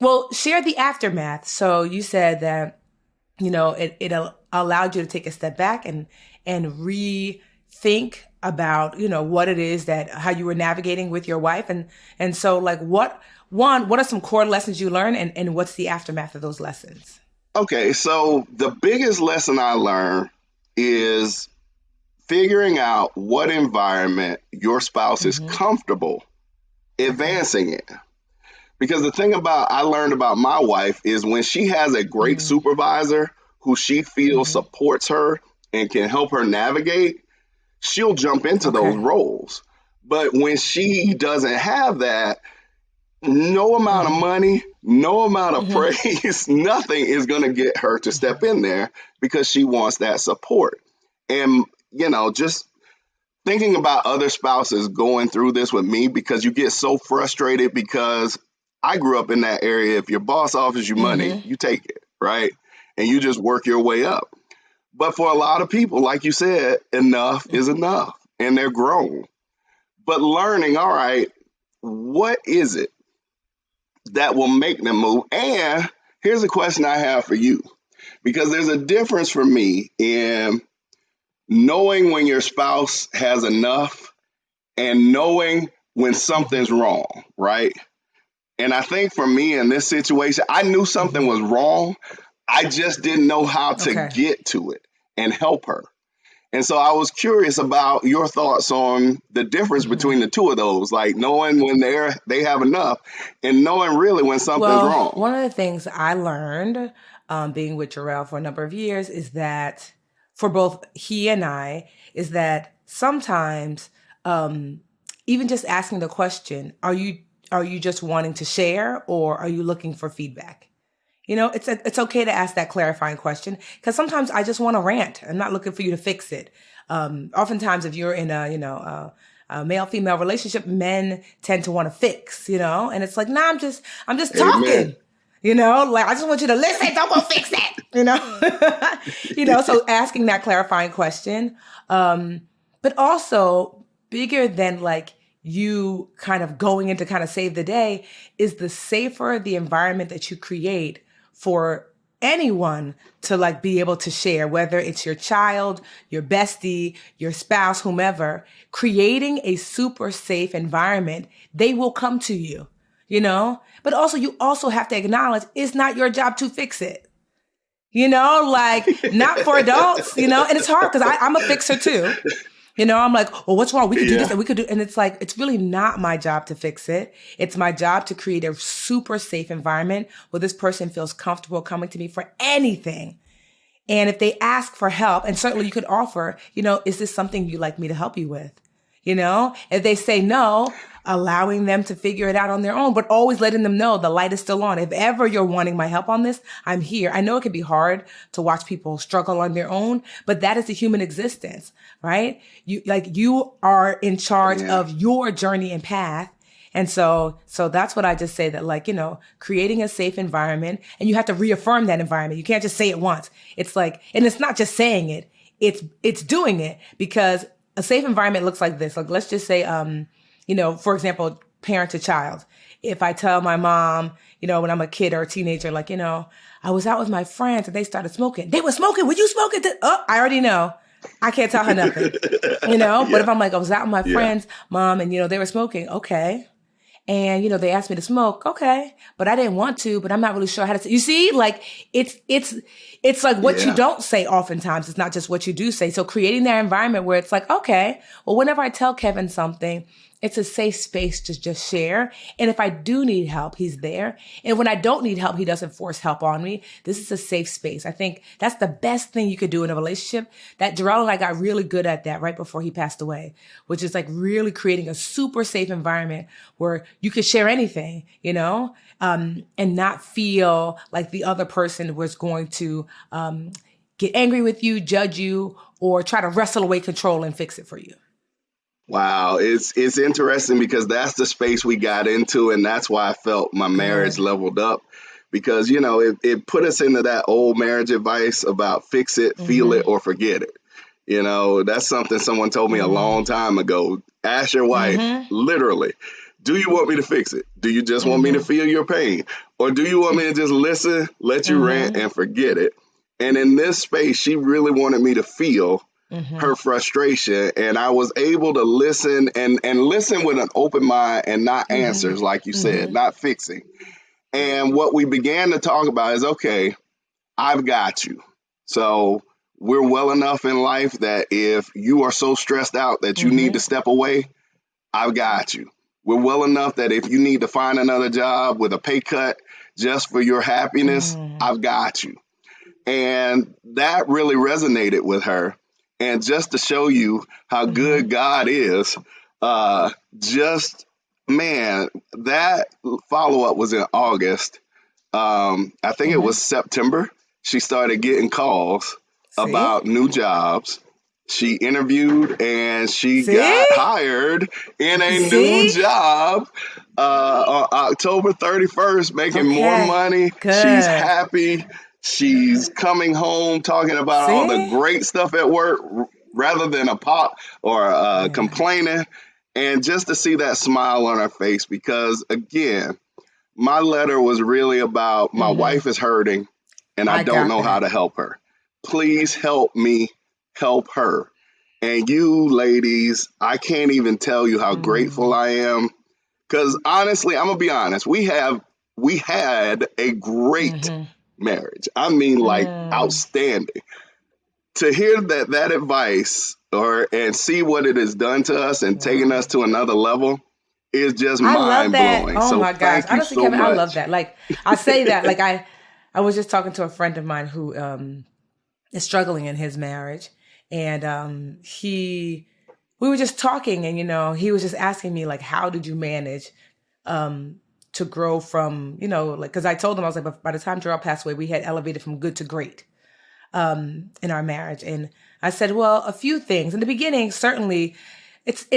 Well, share the aftermath. So you said that, it allowed you to take a step back and rethink about, what it is that how you were navigating with your wife. And so like what are some core lessons you learned and what's the aftermath of those lessons? Okay, so the biggest lesson I learned is figuring out what environment your spouse is Hmm. comfortable Okay. advancing in. Because the thing about I learned about my wife is when she has a great Mm-hmm. supervisor who she feels Mm-hmm. supports her and can help her navigate, she'll jump into those Okay. roles. But when she doesn't have that, no amount of Mm-hmm. money, no amount of Mm-hmm. praise, nothing is going to get her to step in there because she wants that support. And, just thinking about other spouses going through this with me because you get so frustrated because I grew up in that area. If your boss offers you money, Mm-hmm. you take it, right? And you just work your way up. But for a lot of people, like you said, enough is enough and they're grown. But learning, all right, what is it that will make them move? And here's a question I have for you because there's a difference for me in knowing when your spouse has enough and knowing when Mm-hmm. something's wrong, right? And I think for me in this situation, I knew something Mm-hmm. was wrong. I just didn't know how to Okay. get to it and help her. And so I was curious about your thoughts on the difference Mm-hmm. between the two of those, like knowing when they have enough and knowing really when something's Well, wrong. one of the things I learned being with Jarrell for a number of years is that for both he and I, is that sometimes um, even just asking the question, are you just wanting to share or are you looking for feedback? It's okay to ask that clarifying question because sometimes I just want to rant. I'm not looking for you to fix it. Oftentimes, if you're in a male female relationship, men tend to want to fix, and it's like, nah, I'm just Amen. talking, like I just want you to listen. Don't go fix it, So asking that clarifying question, but also bigger than like you kind of going in to kind of save the day is the safer the environment that you create for anyone to like be able to share, whether it's your child, your bestie, your spouse, whomever, creating a super safe environment, they will come to you. But also you also have to acknowledge it's not your job to fix it. Like not for adults, and it's hard because I'm a fixer too. I'm like, well, what's wrong? We could do this Yeah. and we could do, and it's like, it's really not my job to fix it. It's my job to create a super safe environment where this person feels comfortable coming to me for anything. And if they ask for help, and certainly you could offer, is this something you'd like me to help you with? If they say no, allowing them to figure it out on their own, but always letting them know the light is still on. If ever you're wanting my help on this, I'm here. I know it can be hard to watch people struggle on their own, but that is the human existence, right? You are in charge Yeah. of your journey and path. And so that's what I just say that like, creating a safe environment and you have to reaffirm that environment. You can't just say it once. It's like, and it's not just saying it, it's doing it because a safe environment looks like this. Like, let's just say, for example, parent to child. If I tell my mom, when I'm a kid or a teenager, like, I was out with my friends and they started smoking. They were smoking. Were you smoking? Oh, I already know. I can't tell her nothing, but Yeah. if I'm like, I was out with my Yeah. friends, mom, and, they were smoking. Okay. And, they asked me to smoke. Okay. But I didn't want to, but I'm not really sure how to say, you see, like it's like what you Yeah. don't say oftentimes. It's not just what you do say. So creating that environment where it's like, okay, well, whenever I tell Kevin something, it's a safe space to just share. And if I do need help, he's there. And when I don't need help, he doesn't force help on me. This is a safe space. I think that's the best thing you could do in a relationship. That Jarrell and I got really good at that right before he passed away, which is like really creating a super safe environment where you could share anything, and not feel like the other person was going to get angry with you, judge you, or try to wrestle away control and fix it for you. Wow, it's interesting because that's the space we got into, and that's why I felt my marriage Good. leveled up. Because it put us into that old marriage advice about fix it, feel it, Mm-hmm. or forget it. That's something someone told me a Mm-hmm. long time ago. Ask your wife, Mm-hmm. literally, Do you want me to fix it? Do you just want me to Mm-hmm. feel your pain? Or do you want me to just listen, let you rant, Mm-hmm. and forget it? And in this space, she really wanted me to feel Mm-hmm. her frustration. And I was able to listen and listen with an open mind and not Mm-hmm. answers, like you said, Mm-hmm. not fixing. And what we began to talk about is okay, I've got you. So we're well enough in life that if you are so stressed out that you need to Mm-hmm. step away, I've got you. We're well enough that if you need to find another job with a pay cut just for your happiness, Mm-hmm. I've got you. And that really resonated with her. And just to show you how Mm-hmm. good God is, uh, just man, that follow up was in August. I think it Mm-hmm. was September. She started getting calls See? about new jobs. She interviewed and she See? got hired in a new See? job on October 31st, making more Okay. money. She's Good. happy. She's coming home talking about all the See? great stuff at work rather than a pop or Yeah. complaining. And just to see that smile on her face, because again, my letter was really about my Mm-hmm. wife is hurting and I I don't got know how that. to help her. Please help me help her. And you ladies, I can't even tell you how grateful Mm. I am. Cause honestly, I'm gonna be honest, we had a great Mm-hmm. marriage. I mean like Mm. outstanding. To hear that advice or and see what it has done to us and taken Wow. us to another level is just I love mind that. blowing. Oh So my gosh. thank you Honestly, so Kevin, I love much. that. Like I say that, like I was just talking to a friend of mine who is struggling in his marriage. And he we were just talking and he was just asking me like, how did you manage um to grow from, like because I told him I was like, by the time Gerald passed away, we had elevated from good to great in our marriage. And I said, well, a few things. In the beginning, certainly it's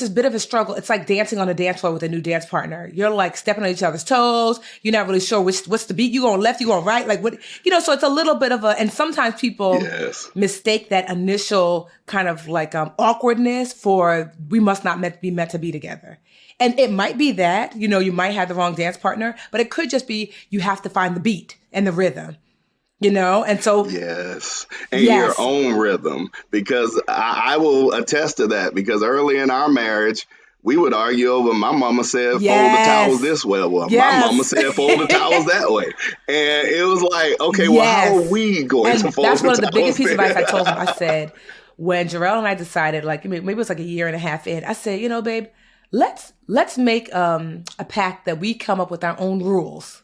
a bit of a struggle. It's like dancing on a dance floor with a new dance partner. You're like stepping on each other's toes. You're not really sure what's the beat. You going left, you going right, like what so it's a little bit of a and sometimes people Yes. mistake that initial kind of like awkwardness for we must not be meant to be together. And it might be that, you might have the wrong dance partner, but it could just be you have to find the beat and the rhythm, and so Yes, and your yes. own rhythm, because I will attest to that. Because early in our marriage, we would argue over my mama said fold the towels Yes. this way, well, my mama Yes. said fold the towels that way, and it was like, okay, well, how are Yes. we going to And fold that's the one of the biggest towels pieces of advice I told him. I there? said, when Jarrell and I decided, like maybe it was like a year and a half in, I said, babe, let's make a pact that we come up with our own rules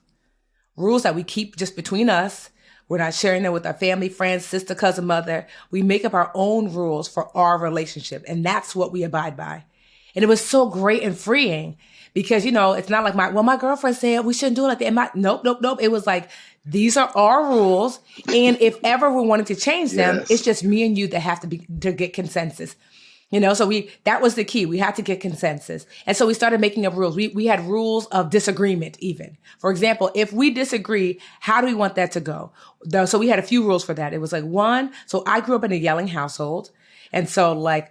that we keep just between us. We're not sharing them with our family, friends, sister, cousin, mother. We make up our own rules for our relationship, and that's what we abide by. And it was so great and freeing because, it's not like my girlfriend said we shouldn't do it like that. Nope, nope, nope. It was like, these are our rules. And if ever we wanted to change them, it's Yes, just me and you that have to get consensus. So that was the key. We had to get consensus. And so we started making up rules. We had rules of disagreement even. For example, if we disagree, how do we want that to go? So we had a few rules for that. It was like one, so I grew up in a yelling household. And so like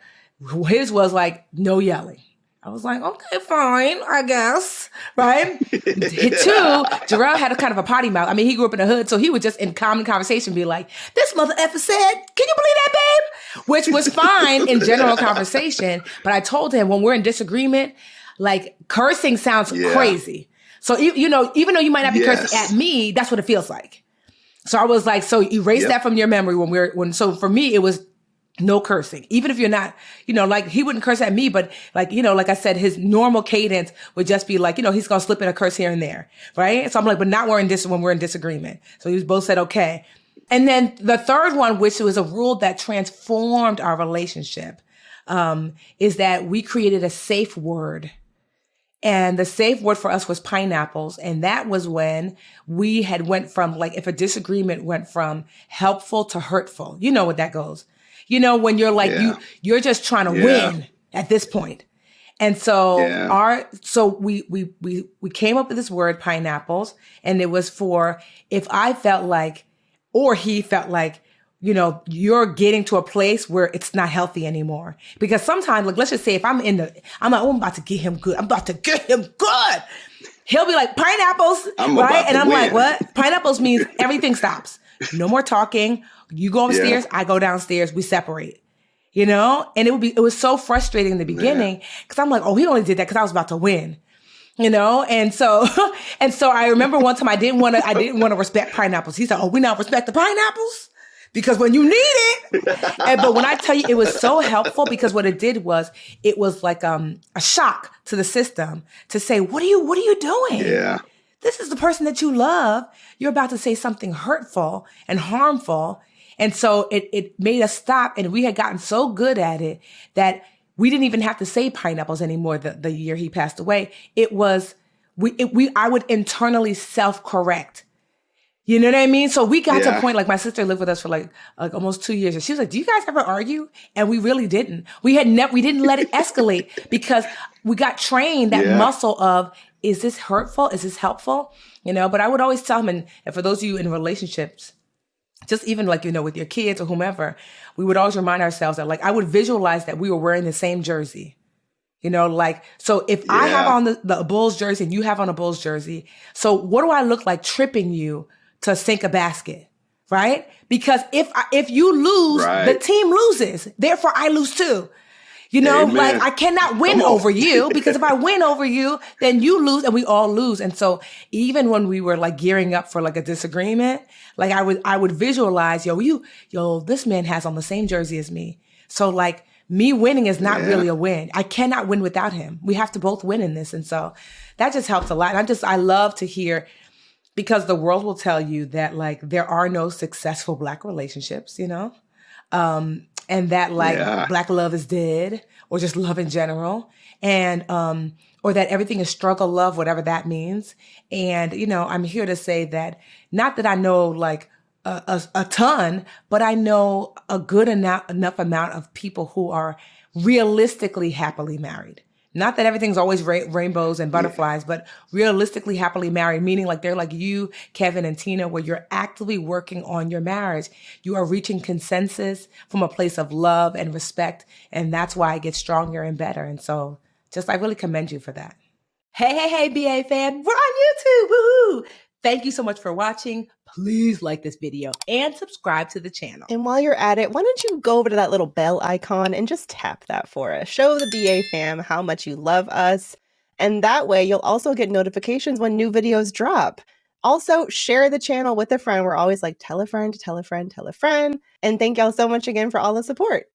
his was like no yelling. I was like, okay, fine, I guess, right? Two, Jarrell had a kind of a potty mouth. I mean, he grew up in the hood, so he would just in common conversation be like, this mother effer said, can you believe that, babe? Which was fine in general conversation. But I told him when we're in disagreement, like cursing sounds yeah, crazy. So, even though you might not be cursing at yes, me, that's what it feels like. So I was like, so erase yep, that from your memory so for me, it was no cursing. Even if you're not, like he wouldn't curse at me, but like, like I said, his normal cadence would just be like, he's going to slip in a curse here and there. Right. So I'm like, but not when we're in disagreement. So we both said, okay. And then the third one, which was a rule that transformed our relationship, is that we created a safe word. And the safe word for us was pineapples. And that was when we had went from like, if a disagreement went from helpful to hurtful, you know what that goes. When you're like, yeah, you're just trying to yeah, win at this point. And so yeah, we came up with this word pineapples, and it was for if I felt like, or he felt like you're getting to a place where it's not healthy anymore. Because sometimes, like, let's just say if I'm like, oh, I'm about to get him good. I'm about to get him good. He'll be like, pineapples, right? And I'm like, what? Pineapples means everything stops. No more talking. You go upstairs, I go downstairs, we separate. And it was so frustrating in the beginning because I'm like, oh, he only did that because I was about to win. And so I remember one time I didn't want to respect pineapples. He said, oh, we not respect the pineapples because when you need it. But when I tell you, it was so helpful because what it did was it was like a shock to the system to say, what are you doing? Yeah. This is the person that you love. You're about to say something hurtful and harmful. And so it made us stop. And we had gotten so good at it that we didn't even have to say pineapples anymore the year he passed away. It was, I would internally self-correct. You know what I mean? So we got to a point, like my sister lived with us for like almost 2 years. And she was like, do you guys ever argue? And we really didn't. We didn't let it escalate because we got trained that muscle of, is this hurtful? Is this helpful? But I would always tell him, and for those of you in relationships, just even like, with your kids or whomever, we would always remind ourselves that, like, I would visualize that we were wearing the same jersey. So if I have on the Bulls jersey and you have on a Bulls jersey, so what do I look like tripping you to sink a basket, right? Because if you lose, the team loses. Therefore, I lose too. Like I cannot win over you because if I win over you, then you lose and we all lose. And so even when we were like gearing up for like a disagreement, like I would visualize, this man has on the same jersey as me. So like me winning is not really a win. I cannot win without him. We have to both win in this. And so that just helps a lot. And I love to hear, because the world will tell you that like there are no successful Black relationships, and that like Black love is dead, or just love in general, and or that everything is struggle love, whatever that means. And I'm here to say that not that I know like a ton, but I know a good enough amount of people who are realistically happily married. Not that everything's always rainbows and butterflies, but realistically happily married, meaning like they're like you, Kevin and Tina, where you're actively working on your marriage. You are reaching consensus from a place of love and respect. And that's why it gets stronger and better. And so I really commend you for that. Hey, BA fam, we're on YouTube. Woohoo! Thank you so much for watching. Please like this video and subscribe to the channel. And while you're at it, why don't you go over to that little bell icon and just tap that for us. Show the BA fam how much you love us. And that way you'll also get notifications when new videos drop. Also, share the channel with a friend. We're always like, tell a friend, tell a friend, tell a friend. And thank y'all so much again for all the support.